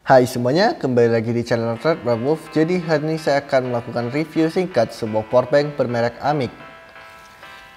Hai semuanya, kembali lagi di channel Red Wolf. Jadi hari ini saya akan melakukan review singkat sebuah powerbank bermerek Amic.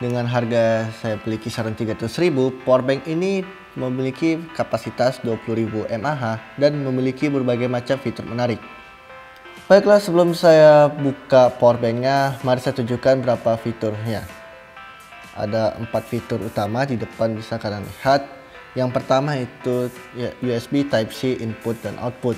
Dengan harga saya beli kisaran 300.000, powerbank ini memiliki kapasitas 20.000 mAh dan memiliki berbagai macam fitur menarik. Baiklah, sebelum saya buka powerbanknya, mari saya tunjukkan berapa fiturnya. Ada 4 fitur utama di depan, bisa kalian lihat. Yang pertama itu USB Type-C input dan output.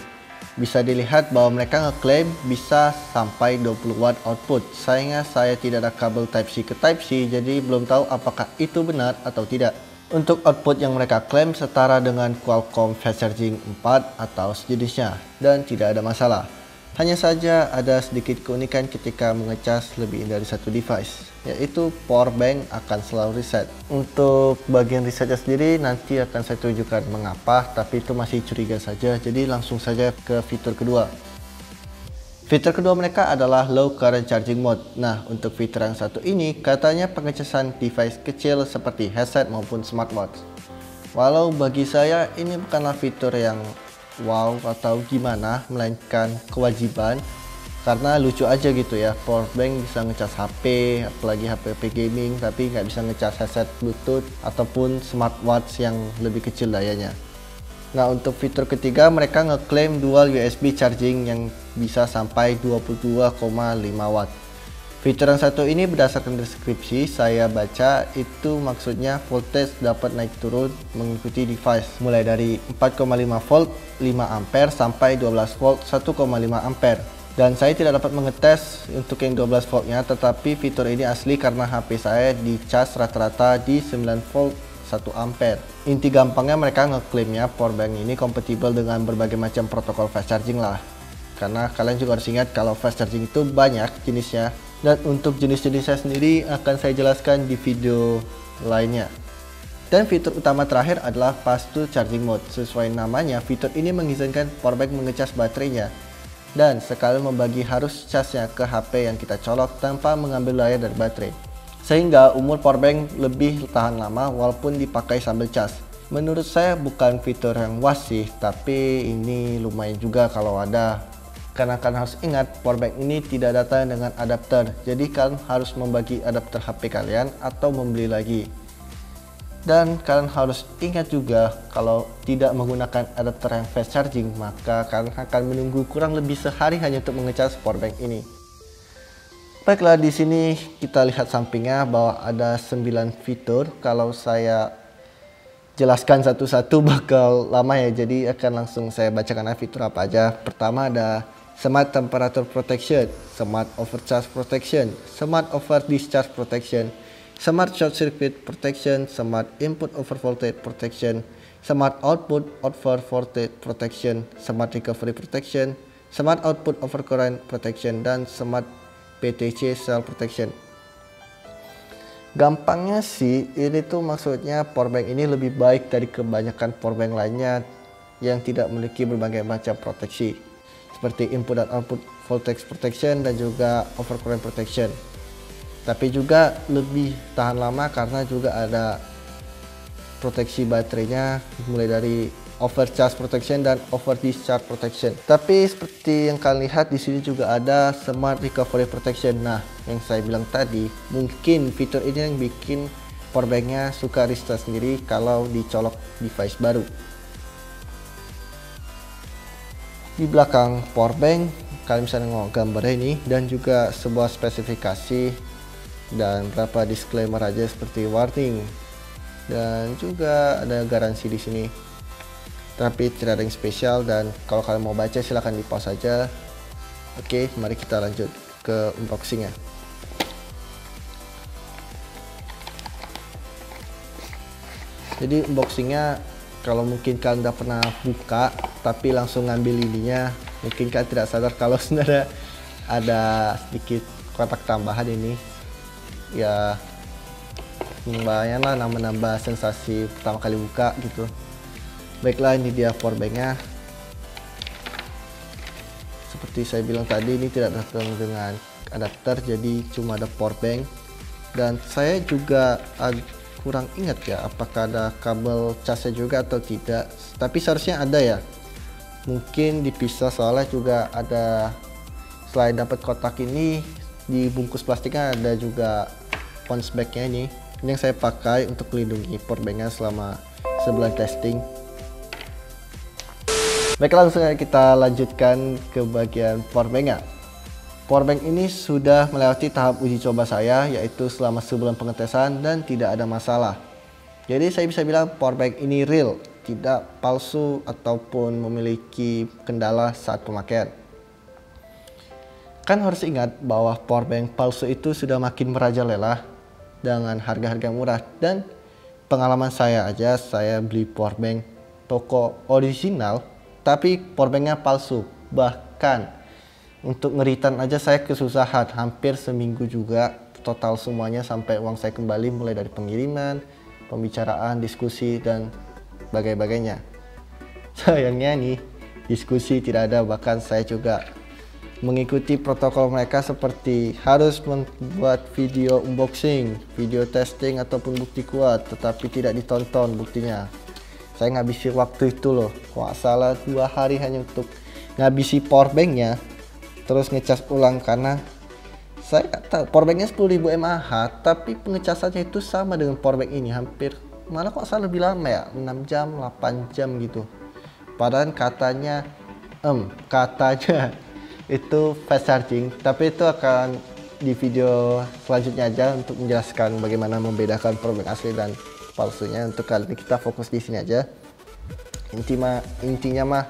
Bisa dilihat bahwa mereka ngeklaim bisa sampai 20 watt output. Sayangnya saya tidak ada kabel Type-C ke Type-C, jadi belum tahu apakah itu benar atau tidak. Untuk output yang mereka klaim setara dengan Qualcomm Fast Charging 4 atau sejenisnya dan tidak ada masalah. Hanya saja ada sedikit keunikan ketika mengecas lebih dari satu device, yaitu powerbank akan selalu reset. Untuk bagian resetnya sendiri nanti akan saya tunjukkan mengapa, tapi itu masih curiga saja, jadi langsung saja ke fitur kedua. Fitur kedua mereka adalah low current charging mode. Nah, untuk fitur yang satu ini katanya pengecasan device kecil seperti headset maupun smartwatch. Walau bagi saya ini bukanlah fitur yang wow atau gimana, melainkan kewajiban, karena lucu aja gitu ya, powerbank bisa ngecas HP, apalagi HP gaming, tapi nggak bisa ngecas headset Bluetooth ataupun smartwatch yang lebih kecil dayanya. Nah, untuk fitur ketiga mereka ngeklaim dual USB charging yang bisa sampai 22,5 watt. Fitur yang satu ini berdasarkan deskripsi saya baca itu maksudnya voltage dapat naik turun mengikuti device mulai dari 4,5 volt 5 ampere sampai 12 volt 1,5 ampere. Dan saya tidak dapat mengetes untuk yang 12 voltnya, tetapi fitur ini asli karena HP saya dicas rata-rata di 9 volt 1 ampere. Inti gampangnya mereka ngeklaimnya powerbank ini kompatibel dengan berbagai macam protokol fast charging lah. Karena kalian juga harus ingat kalau fast charging itu banyak jenisnya. Dan untuk jenis-jenisnya sendiri akan saya jelaskan di video lainnya. Dan fitur utama terakhir adalah fast to charging mode. Sesuai namanya, fitur ini mengizinkan powerbank mengecas baterainya dan sekalian membagi arus casnya ke HP yang kita colok tanpa mengambil daya dari baterai, sehingga umur powerbank lebih tahan lama walaupun dipakai sambil cas. Menurut saya bukan fitur yang wah sih, tapi ini lumayan juga kalau ada. Karena kalian harus ingat powerbank ini tidak datang dengan adapter, jadi kalian harus membagi adapter HP kalian atau membeli lagi. Dan kalian harus ingat juga kalau tidak menggunakan adapter yang fast charging, maka kalian akan menunggu kurang lebih sehari hanya untuk mengecas powerbank ini. Baiklah, di sini kita lihat sampingnya bahwa ada 9 fitur. Kalau saya jelaskan satu-satu bakal lama ya, jadi akan langsung saya bacakan fitur apa aja. Pertama ada Smart Temperature Protection, Smart Overcharge Protection, Smart Over Discharge Protection, Smart Short Circuit Protection, Smart Input Over Voltage Protection, Smart Output Over Voltage Protection, Smart Recovery Protection, Smart Output Over Current Protection, dan Smart PTC Cell Protection. Gampangnya sih, ini tuh maksudnya powerbank ini lebih baik dari kebanyakan powerbank lainnya yang tidak memiliki berbagai macam proteksi, seperti input dan output voltage protection dan juga overcurrent protection. Tapi juga lebih tahan lama karena juga ada proteksi baterainya mulai dari overcharge protection dan over discharge protection. Tapi seperti yang kalian lihat di sini juga ada smart recovery protection. Nah, yang saya bilang tadi, mungkin fitur ini yang bikin powerbanknya suka restart sendiri kalau dicolok device baru. Di belakang powerbank kalian bisa nengok gambarnya ini dan juga sebuah spesifikasi dan beberapa disclaimer aja seperti warning, dan juga ada garansi di sini. Tapi tidak ada yang spesial, dan kalau kalian mau baca silahkan di pause saja. Oke, mari kita lanjut ke unboxingnya. Jadi unboxingnya, kalau mungkin kalian udah pernah buka tapi langsung ngambil ininya, mungkin kalian tidak sadar kalau sebenarnya ada sedikit kotak tambahan ini. Ya lumayan lah, nambah sensasi pertama kali buka gitu. Baiklah, ini dia powerbanknya. Seperti saya bilang tadi, ini tidak datang dengan adapter, jadi cuma ada powerbank. Dan saya juga kurang ingat ya apakah ada kabel casnya juga atau tidak, tapi seharusnya ada ya. mungkin dipisah, soalnya juga ada, selain dapat kotak ini di bungkus plastiknya ada juga punch bagnya. Ini yang saya pakai untuk melindungi powerbanknya selama sebulan testing. Baik, langsung kita lanjutkan ke bagian powerbanknya. Powerbank ini sudah melewati tahap uji coba saya, yaitu selama sebulan pengetesan dan tidak ada masalah. Jadi saya bisa bilang powerbank ini real, tidak palsu ataupun memiliki kendala saat pemakaian. Kan harus ingat bahwa powerbank palsu itu sudah makin merajalela dengan harga-harga murah, dan pengalaman saya aja, saya beli powerbank toko original tapi powerbanknya palsu. Bahkan untuk ngeritan aja saya kesusahan hampir seminggu juga total semuanya, sampai uang saya kembali, mulai dari pengiriman, pembicaraan, diskusi, dan sebagainya. Sayangnya nih, diskusi tidak ada, bahkan saya juga mengikuti protokol mereka seperti harus membuat video unboxing, video testing ataupun bukti kuat, tetapi tidak ditonton buktinya. Saya ngabisi waktu itu loh, wah salah 2 hari hanya untuk ngabisi powerbanknya, terus ngecas ulang, karena saya nggak tahu, powerbanknya 10.000 mAh tapi pengecasannya itu sama dengan powerbank ini, hampir, malah kok salah lebih lama ya, 6 jam 8 jam gitu. Padahal katanya itu fast charging, tapi itu akan di video selanjutnya aja untuk menjelaskan bagaimana membedakan powerbank asli dan palsunya. Untuk kali ini kita fokus di sini aja. Intinya mah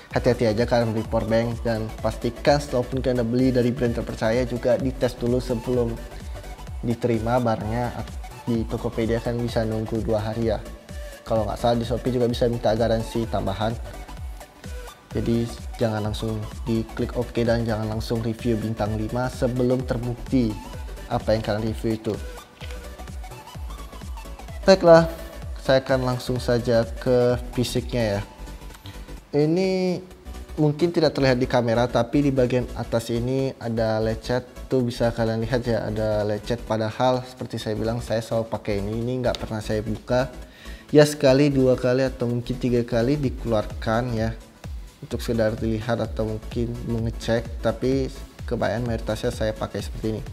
hati-hati aja kalian beli powerbank, dan pastikan setelah kalian beli dari brand terpercaya juga dites dulu sebelum diterima barangnya. Di Tokopedia kan bisa nunggu 2 hari ya, kalau nggak salah. Di Shopee juga bisa minta garansi tambahan. Jadi jangan langsung diklik OK dan jangan langsung review bintang 5 sebelum terbukti apa yang kalian review itu. Baiklah, saya akan langsung saja ke fisiknya ya. Ini mungkin tidak terlihat di kamera, tapi di bagian atas ini ada lecet, tuh bisa kalian lihat ya, ada lecet. Padahal seperti saya bilang, saya selalu pakai ini nggak pernah saya buka. Ya sekali, 2 kali atau mungkin 3 kali dikeluarkan ya, untuk sekedar dilihat atau mungkin mengecek, tapi kebanyakan mayoritasnya saya pakai seperti ini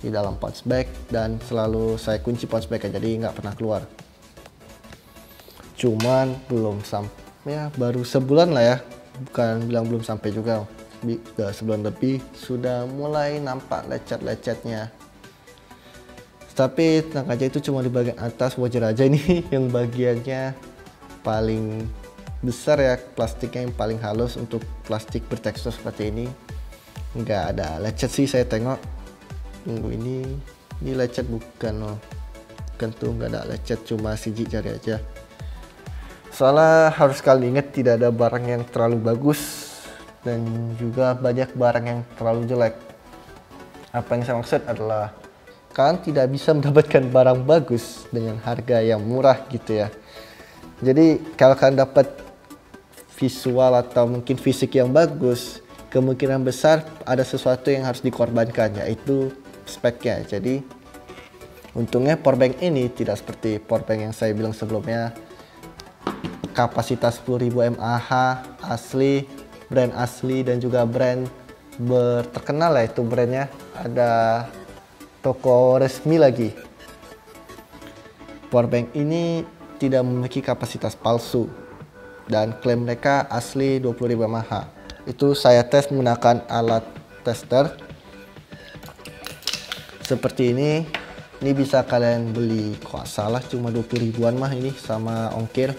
di dalam pouch bag, dan selalu saya kunci pouch bag jadi nggak pernah keluar. Cuman belum sampai ya, baru sebulan lah ya, bukan bilang belum sampai juga, udah sebulan lebih sudah mulai nampak lecet-lecetnya. Tapi tenang aja, itu cuma di bagian atas, wajar aja ini yang bagiannya paling besar ya, plastiknya yang paling halus. Untuk plastik bertekstur seperti ini nggak ada lecet sih, saya tengok. Tunggu, ini lecet bukan? Oh, bukan tuh, nggak ada lecet, cuma siji jari aja. Soalnya harus kalian ingat, tidak ada barang yang terlalu bagus dan juga banyak barang yang terlalu jelek. Apa yang saya maksud adalah kalian tidak bisa mendapatkan barang bagus dengan harga yang murah gitu ya. Jadi kalau kalian dapat visual atau mungkin fisik yang bagus, kemungkinan besar ada sesuatu yang harus dikorbankan, yaitu speknya. Jadi untungnya powerbank ini tidak seperti powerbank yang saya bilang sebelumnya, kapasitas 10.000 mAh asli, brand asli, dan juga brand terkenal lah, itu brandnya ada toko resmi lagi. Powerbank ini tidak memiliki kapasitas palsu dan klaim mereka asli 20.000 mAh. Itu saya tes menggunakan alat tester seperti ini. Ini bisa kalian beli, kok salah cuma 20 ribuan mah ini sama ongkir.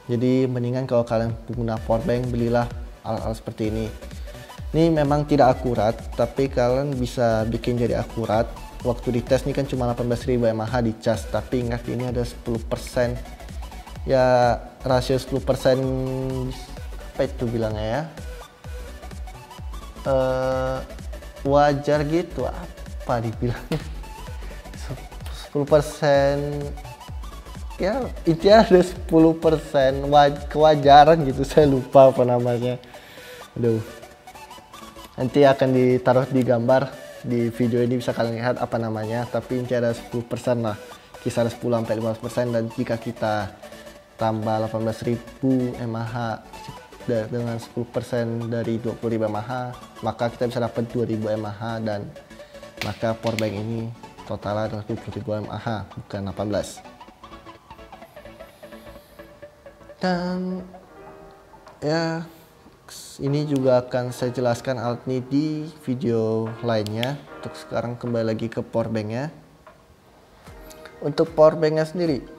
Jadi mendingan kalau kalian pengguna powerbank, belilah alat-alat seperti ini. Ini memang tidak akurat, tapi kalian bisa bikin jadi akurat. Waktu dites ini kan cuma 18.000 mAh dicas, tapi ingat ini ada 10%. Ya rasio 10%, apa itu bilangnya ya, wajar gitu, apa dibilangnya, 10% ya, intinya ada 10% kewajaran gitu, saya lupa apa namanya. Aduh, nanti akan ditaruh di gambar di video ini, bisa kalian lihat apa namanya, tapi intinya ada 10% lah, kisaran 10-15%. Dan jika kita tambah 18.000 mAh dengan 10% dari 20.000 mAh, maka kita bisa dapat 2.000 mAh, dan maka powerbank ini totalnya 20.000 mAh bukan 18. Dan ya, ini juga akan saya jelaskan alat ini di video lainnya. Untuk sekarang kembali lagi ke powerbanknya. Untuk powerbanknya sendiri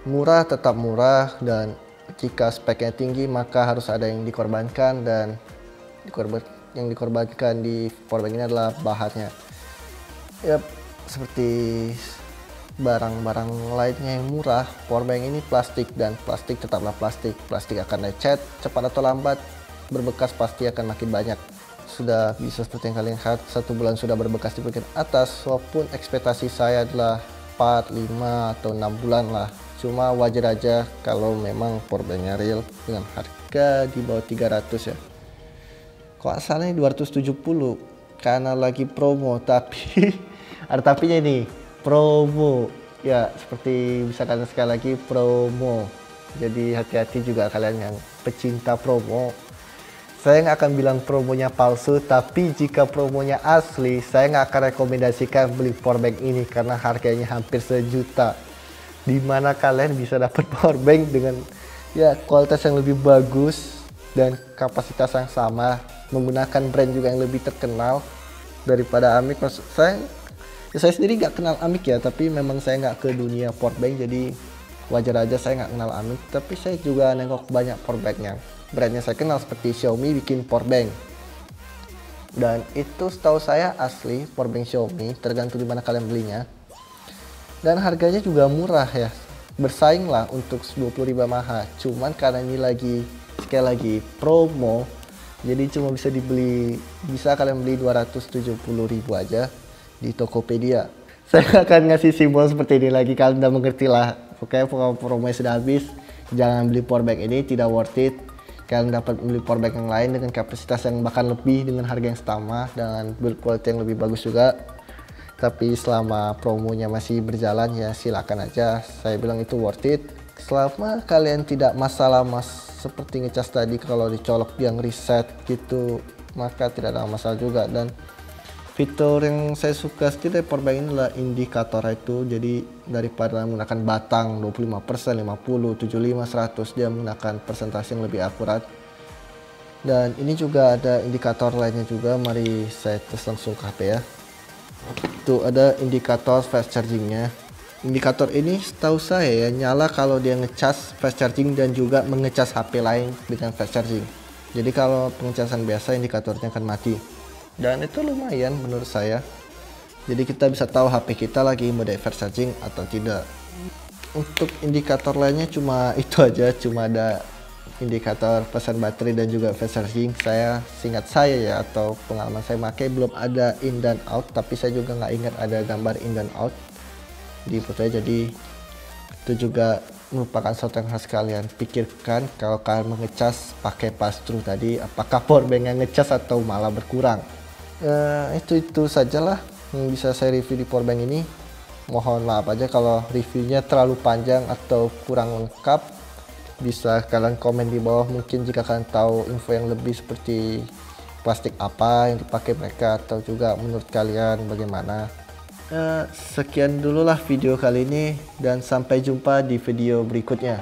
murah, tetap murah, dan jika speknya tinggi maka harus ada yang dikorbankan, dan yang dikorbankan di powerbank ini adalah bahannya. Ya, seperti barang-barang lainnya yang murah, powerbank ini plastik, dan plastik tetaplah plastik. Plastik akan lecet cepat atau lambat, berbekas pasti akan makin banyak. Sudah bisa seperti yang kalian lihat, 1 bulan sudah berbekas di bagian atas, walaupun ekspektasi saya adalah 4, 5, atau 6 bulan lah. Cuma wajar aja kalau memang powerbanknya real dengan harga di bawah 300 ya. Kok asalnya 270 karena lagi promo, tapi ada tapinya nih, promo ya, seperti misalkan sekali lagi promo. Jadi hati-hati juga kalian yang pecinta promo. Saya nggak akan bilang promonya palsu, tapi jika promonya asli, saya nggak akan rekomendasikan beli powerbank ini karena harganya hampir sejuta. Dimana kalian bisa dapat powerbank dengan ya kualitas yang lebih bagus dan kapasitas yang sama, menggunakan brand juga yang lebih terkenal daripada Amic. Saya sendiri nggak kenal Amic ya, tapi memang saya nggak ke dunia powerbank, jadi wajar aja saya nggak kenal Amic. Tapi saya juga nengok banyak powerbanknya. Brandnya saya kenal seperti Xiaomi bikin powerbank, dan itu setahu saya asli powerbank Xiaomi, tergantung di mana kalian belinya. Dan harganya juga murah ya, bersaing lah untuk 20.000 mAh. Cuman karena ini sekali lagi promo, jadi cuma bisa kalian beli 270.000 aja di Tokopedia. Saya akan ngasih simbol seperti ini lagi, kalian udah mengerti lah. Oke, promonya sudah habis, jangan beli powerbank ini, tidak worth it. Kalian dapat beli powerbank yang lain dengan kapasitas yang bahkan lebih, dengan harga yang sama, dengan build quality yang lebih bagus juga. Tapi selama promonya masih berjalan ya silakan aja, saya bilang itu worth it. Selama kalian tidak masalah seperti ngecas tadi, kalau dicolok yang reset gitu, maka tidak ada masalah juga. Dan fitur yang saya suka sekali dari powerbank ini adalah indikator itu. Jadi daripada menggunakan batang 25%, 50, 75, 100, dia menggunakan persentase yang lebih akurat. Dan ini juga ada indikator lainnya juga, mari saya tes langsung ke HP ya. Tuh ada indikator fast chargingnya. Indikator ini setahu saya ya nyala kalau dia ngecas fast charging dan juga mengecas HP lain dengan fast charging. Jadi kalau pengecasan biasa indikatornya akan mati. Dan itu lumayan menurut saya. Jadi kita bisa tahu HP kita lagi mode fast charging atau tidak. Untuk indikator lainnya cuma itu aja, cuma ada indikator pesan baterai dan juga fast charging. Seingat saya ya, atau pengalaman saya pakai, belum ada in dan out, tapi saya juga nggak ingat ada gambar in dan out di fotonya. Jadi itu juga merupakan sesuatu yang harus kalian pikirkan kalau kalian mengecas pakai pass-through tadi, apakah powerbanknya ngecas atau malah berkurang. Itu sajalah yang bisa saya review di powerbank ini. Mohon maaf aja kalau reviewnya terlalu panjang atau kurang lengkap. Bisa kalian komen di bawah, mungkin jika kalian tahu info yang lebih seperti plastik apa yang dipakai mereka, atau juga menurut kalian bagaimana. Sekian dululah video kali ini, dan sampai jumpa di video berikutnya.